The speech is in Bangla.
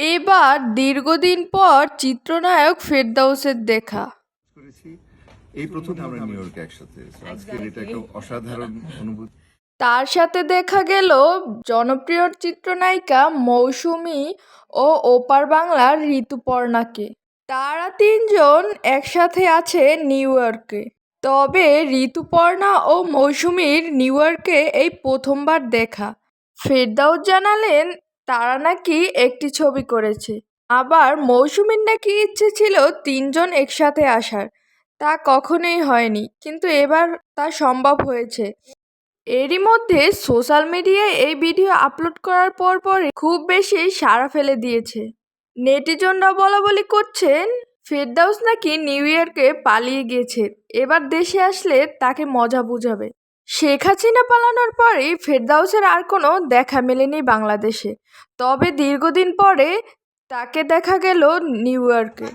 এবার দীর্ঘদিন পর চিত্রনায়ক ফেরদাউসের দেখা। এই প্রথম আমরা নিউ ইয়র্কে একসাথে, আজকের এটা একটা অসাধারণ অনুভূতি। তার সাথে দেখা গেল জনপ্রিয় চিত্রনায়িকা মৌসুমী ও ওপার বাংলার ঋতুপর্ণাকে। তারা তিনজন একসাথে আছে নিউ ইয়র্কে। তবে ঋতুপর্ণা ও মৌসুমীর নিউ ইয়র্কে এই প্রথমবার দেখা। ফেরদাউস জানালেন তারা নাকি একটি ছবি করেছে, আবার মৌসুমীর নাকি ইচ্ছে ছিল তিনজন একসাথে আসার। তা কখনোই হয়নি, কিন্তু এবার তা সম্ভব হয়েছে। এরই মধ্যে সোশ্যাল মিডিয়ায় এই ভিডিও আপলোড করার পরপরই খুব বেশি সাড়া ফেলে দিয়েছে। নেটিজনরা বলাবলি করছেন ফেরদাউস নাকি নিউ ইয়র্কে পালিয়ে গিয়েছে, এবার দেশে আসলে তাকে মজা বুঝাবে। শেখ হাসিনা পালানোর পরই ফেরদাউসের আর কোনো দেখা মেলেনি বাংলাদেশে। তবে দীর্ঘদিন পরে তাকে দেখা গেল নিউ ইয়র্কে।